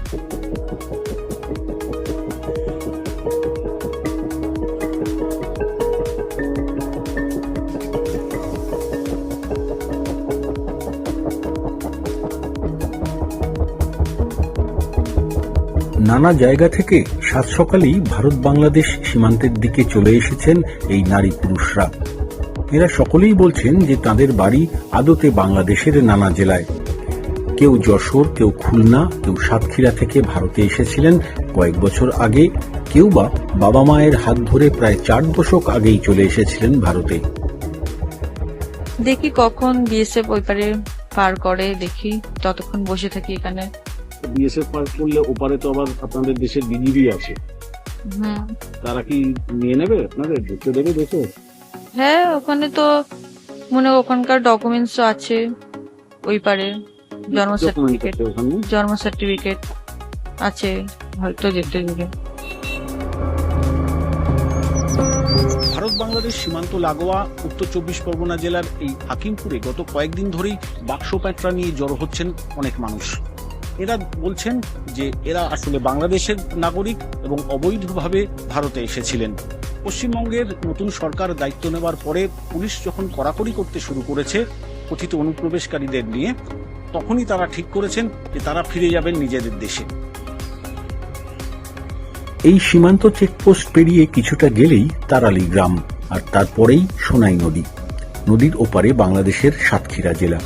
নানা জায়গা থেকে সাত সকালেই ভারত বাংলাদেশ সীমান্তের দিকে চলে এসেছেন এই নারী পুরুষরা। এরা সকলেই বলছেন যে তাদের বাড়ি আদতে বাংলাদেশের নানা জেলায়। কেউ যশোর, কেউ খুলনা, কেউ সাতক্ষীরা থেকে ভারতে এসেছিলেন কয়েক বছর আগে, কেউ বা বাবা মায়ের হাত ধরে প্রায় 4 দশক আগেই চলে এসেছিলেন ভারতে। দেখি কখন বিএসএফ ওই পারে পার করে, দেখি ততক্ষণ বসে থাকি এখানে। বিএসএফ পার করলে ওপারে তো আবার আপনাদের দেশের বিজিবি আছে, তারা কি নিয়ে নেবে, আপনাদের ঢুকতে দেবে দেশে? হ্যাঁ, ওখানে তো মনে ওখানকার ডকুমেন্টস আছে, ওই পারে জন্ম সার্টিফিকেট আছে, হয়তো যেতে দেবে। ভারত বাংলাদেশ সীমান্ত লাগোয়া উত্তর 24 পরগনা জেলার এই হাকিমপুরে গত কয়েকদিন ধরেই বাক্স প্যাঁটরা নিয়ে জড়ো হচ্ছেন অনেক মানুষ। এরা বলছেন যে এরা আসলে বাংলাদেশের নাগরিক এবং অবৈধভাবে ভারতে এসেছিলেন। পশ্চিমবঙ্গের নতুন সরকার দায়িত্ব নেওয়ার পরে পুলিশ যখন কড়াকড়ি করতে শুরু করেছে কথিত অনুপ্রবেশকারীদের নিয়ে, তখনই তারা ঠিক করেছেন যে তারা ফিরে যাবেন নিজেদের দেশে। এই সীমান্ত চেকপোস্ট পেরিয়ে কিছুটা গেলেই তারালি গ্রাম, আর তারপরেই সোনাই নদী। নদীর ওপারে বাংলাদেশের সাতক্ষীরা জেলা।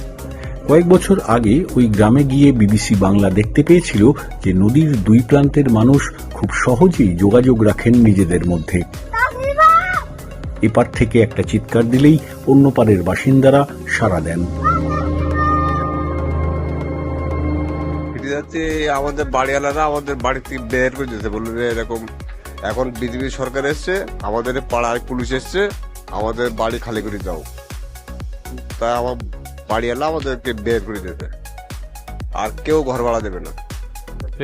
কয়েক বছর আগে ওই গ্রামে গিয়ে বিবিসি বাংলা দেখতে পেয়েছিল যে নদীর দুই প্রান্তের মানুষ খুব সহজেই যোগাযোগ রাখেন নিজেদের মধ্যে। এপার থেকে একটা চিৎকার দিলেই অন্য পারের বাসিন্দারা সাড়া দেন। আমাদের বাড়িওয়ালারা আমাদের বাড়ি থেকে বের করে দিতে বলবে এরকম, এখন বিজেপি সরকার এসছে, আমাদের পাড়ায় পুলিশ এসছে, আমাদের বাড়ি খালি করে দাও। তাই আমার বাড়িওয়ালা আমাদেরকে বের করে দিতে, আর কেউ ঘর ভাড়া দেবে না।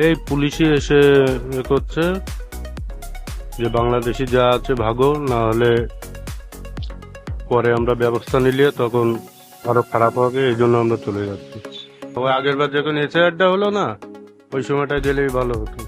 এই পুলিশই এসে করছে যে বাংলাদেশি যা আছে ভাগো, না হলে পরে আমরা ব্যবস্থা নিলে তখন আরো খারাপ হবে, এই জন্য আমরা চলে যাচ্ছি। তবে আগের বার যখন এসআইআরটা হলো না, ওই সময়টা গেলেই ভালো হতো।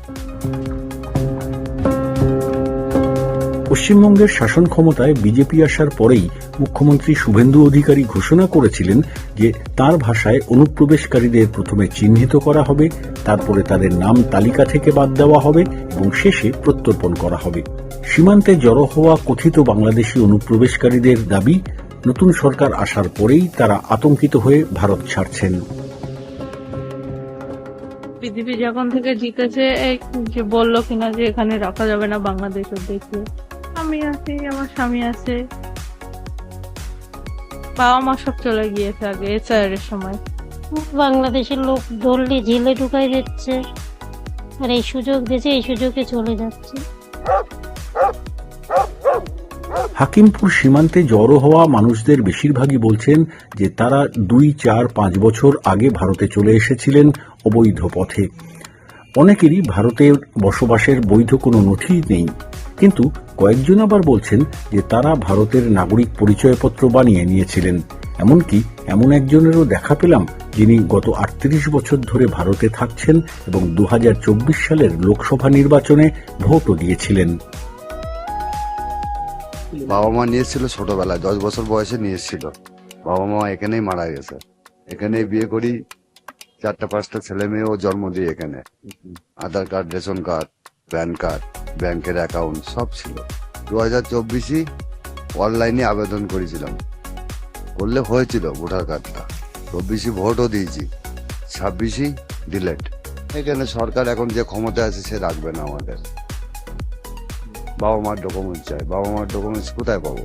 পশ্চিমবঙ্গের শাসন ক্ষমতায় বিজেপি আসার পরেই মুখ্যমন্ত্রী শুভেন্দু অধিকারী ঘোষণা করেছিলেন যে তার ভাষায় অনুপ্রবেশকারীদের প্রথমে চিহ্নিত করা হবে, তারপরে তাদের নাম তালিকা থেকে বাদ দেওয়া হবে এবং শেষে প্রত্যর্পণ করা হবে। সীমান্তে জড়ো হওয়া কথিত বাংলাদেশি অনুপ্রবেশকারীদের দাবি, নতুন সরকার আসার পরেই তারা আতঙ্কিত হয়ে ভারত ছাড়ছেন। বিজেপি যখন থেকে জিতেছে, যে বললো কিনা যে এখানে রাখা যাবে না বাংলাদেশের দেখে। আমি আছি, আমার স্বামী আছে, বাবা মা সব চলে গিয়েছে আগে এসআইআর এর সময়। বাংলাদেশের লোক ধরলে জেলে ঢুকাই দিচ্ছে, আর এই সুযোগ দিয়েছে, এই সুযোগে চলে যাচ্ছে। হাকিমপুর সীমান্তে জড়ো হওয়া মানুষদের বেশিরভাগই বলছেন যে তারা 2, 4, 5 বছর আগে ভারতে চলে এসেছিলেন অবৈধ পথে। অনেকেরই ভারতে বসবাসের বৈধ কোনো নথি নেই, কিন্তু কয়েকজন আবার বলছেন যে তারা ভারতের নাগরিক পরিচয়পত্র বানিয়ে নিয়েছিলেন। এমনকি এমন একজনেরও দেখা পেলাম যিনি গত 38 বছর ধরে ভারতে থাকছেন এবং 2024 সালের লোকসভা নির্বাচনে ভোটও দিয়েছিলেন। বাবা মা নিয়েছিল ছোটবেলায়, 10 বছর বয়সে নিয়েছিল। বাবা মা এখানেই মারা গেছে, এখানেই বিয়ে করি, 4-5টা ছেলে মেয়েও জন্ম দিই এখানে। Aadhaar card, ration card, PAN card, ব্যাংকের অ্যাকাউন্ট সব ছিল। 2024 অনলাইনে আবেদন করেছিলাম, করলে হয়েছিল ভোটার কার্ডটা। 24 ভোটও দিয়েছি, 26 ডিলেট। এখানে সরকার এখন যে ক্ষমতা আছে সে রাখবে না আমাদের। বাবা মার ডকুমেন্টস চাই, বাবা মার ডকুমেন্টস কোথায় পাবো?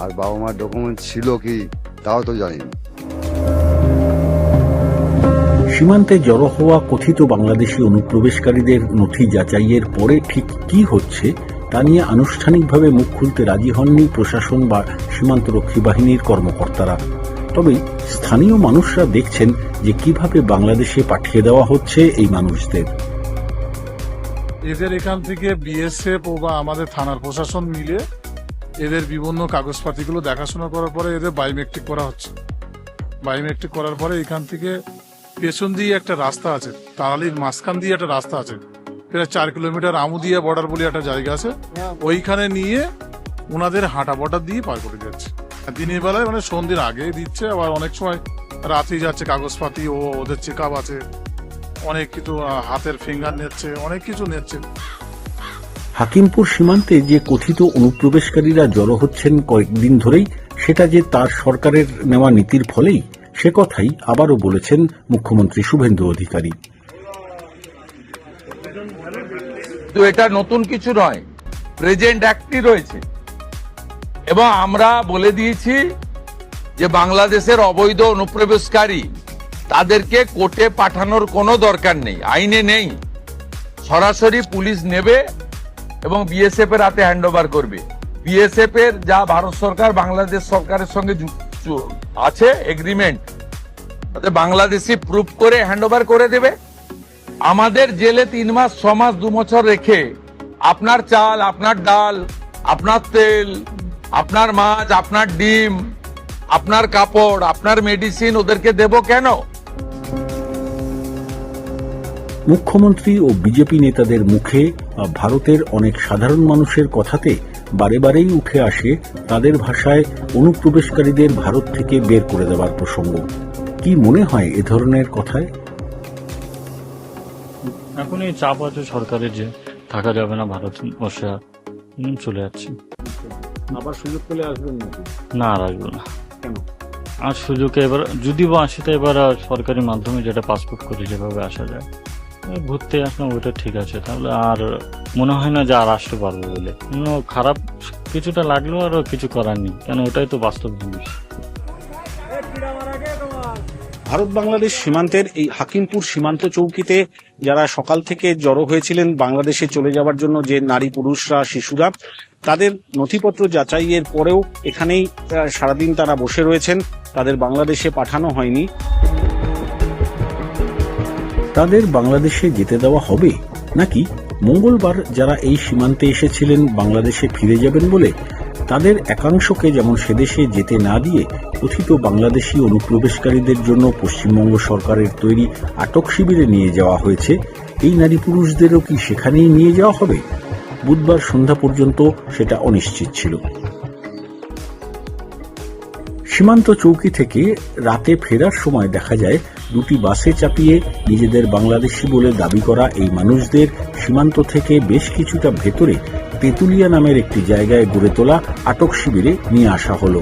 আর বাবা মার ডকুমেন্টস ছিল কি তাও তো জানি না। সীমান্তে জড়ো হওয়া কথিত বাংলাদেশি অনুপ্রবেশকারীদের নথি যাচাইয়ের পরে ঠিক কি হচ্ছে তা নিয়ে আনুষ্ঠানিকভাবে মুখ খুলতে রাজি হননি প্রশাসন বা সীমান্তরক্ষী বাহিনীর কর্মকর্তারা। তবে স্থানীয় মানুষরা দেখছেন যে কিভাবে বাংলাদেশে পাঠিয়ে দেওয়া হচ্ছে এই মানুষদের। এদের এখান থেকে বিএসএফ ও বা আমাদের থানার প্রশাসন মিলে এদের বিভিন্ন কাগজপাতিগুলো দেখাশোনা করার পরে এদের বায়োমেট্রিক করা হচ্ছে। বায়োমেট্রিক করার পরে এখান থেকে পেছন দিয়ে একটা রাস্তা আছে, তারালির মাঝখান দিয়ে একটা রাস্তা আছে, প্রায় 4 কিলোমিটার, আমুদিয়া বর্ডার বলে একটা জায়গা আছে, ওইখানে নিয়ে ওনাদের হাঁটা বর্ডার দিয়ে পার করে যাচ্ছে। দিনের বেলায় মানে সন্ধ্যের আগে দিচ্ছে, আবার অনেক সময় রাত্রি যাচ্ছে, কাগজপাতি ও ওদের চেক আপ আছে, অনেক কিছু হাতের ফিঙ্গার নিচ্ছে, অনেক কিছু নিচ্ছে। হাকিমপুর সীমান্তে যে কথিত অনুপ্রবেশকারীরা জড়ো হচ্ছেন কয়েকদিন ধরেই, সেটা যে তার সরকারের নেওয়া নীতির ফলেই, সে কথাই আবারও বলেছেন মুখ্যমন্ত্রী শুভেন্দু অধিকারী। তো এটা নতুন কিছু নয়, প্রেজেন্ট অ্যাক্টই রয়েছে, এবং আমরা বলে দিয়েছি যে বাংলাদেশের অবৈধ অনুপ্রবেশকারী তাদেরকে কোর্টে পাঠানোর কোনো দরকার নেই, আইনে নেই, সরাসরি পুলিশ নেবে এবং বিএসএফ এর হাতে হ্যান্ডওভার করবে। বিএসএফ এর যা ভারত সরকার বাংলাদেশ সরকারের সঙ্গে আছে এগ্রিমেন্ট, তাতে বাংলাদেশি প্রুফ করে হ্যান্ডওভার করে দেবে। আমাদের জেলে 3 মাস 6 মাস 2 বছর রেখে আপনার চাল, আপনার ডাল, আপনার তেল, আপনার মাছ, আপনার ডিম, আপনার কাপড়, আপনার মেডিসিন ওদেরকে দেব কেন? মুখ্যমন্ত্রী ও বিজেপি নেতাদের মুখে বা ভারতের অনেক সাধারণ মানুষের কথাতে বারে বারেই উঠে আসে তাদের ভাষায় অনুপ্রবেশকারীদের ভারত থেকে বের করে দেওয়ার প্রসঙ্গ। কি মনে হয় এ ধরনের কথায়? এখন এই চাপ আছে সরকারের যে থাকা যাবে না ভারতবর্ষে, চলে যাচ্ছি। আবার সুযোগ পেলে আসবেন নাকি? না, আর আসবো না। কেন? আর সুযোগে এবার যদি বা আসি তো এবার সরকারি মাধ্যমে যেটা পাসপোর্ট করে যেভাবে আসা যায়, ঘুরতে আসলাম, ওইটা ঠিক আছে। তাহলে আর মনে হয় না যে আর আসতে পারবো বলে। খারাপ কিছুটা লাগলেও আর কিছু করার নেই, কেন ওটাই তো বাস্তব জিনিস। ভারত বাংলাদেশ সীমান্তের এই হাকিমপুর সীমান্ত চৌকিতে যারা সকাল থেকে জড়ো হয়েছিলেন বাংলাদেশে চলে যাওয়ার জন্য, যে নারী, পুরুষরা, শিশুরা, তাদের নথিপত্র যাচাইয়ের পরেও এখানেই সারাদিন তারা বসে রয়েছেন, তাদের বাংলাদেশে পাঠানো হয়নি। তাদের বাংলাদেশে যেতে দেওয়া হবে নাকি মঙ্গলবার যারা এই সীমান্তে এসেছিলেন বাংলাদেশে ফিরে যাবেন বলে, তাদের একাংশকে যেমন সেদেশে যেতে না দিয়ে কথিত বাংলাদেশি অনুপ্রবেশকারীদের জন্য পশ্চিমবঙ্গ সরকারের তৈরি আটক শিবিরে নিয়ে যাওয়া হয়েছে, এই নারী পুরুষদেরও কি সেখানেই নিয়ে যাওয়া হবে? বুধবার সন্ধ্যা পর্যন্ত সেটা অনিশ্চিত ছিল। সীমান্ত চৌকি থেকে রাতে ফেরার সময় দেখা যায় 2টি বাসে চাপিয়ে নিজেদের বাংলাদেশি বলে দাবি করা এই মানুষদের সীমান্ত থেকে বেশ কিছুটা ভেতরে তেঁতুলিয়া নামের একটি জায়গায় গড়ে তোলা আটক শিবিরে নিয়ে আসা হলো।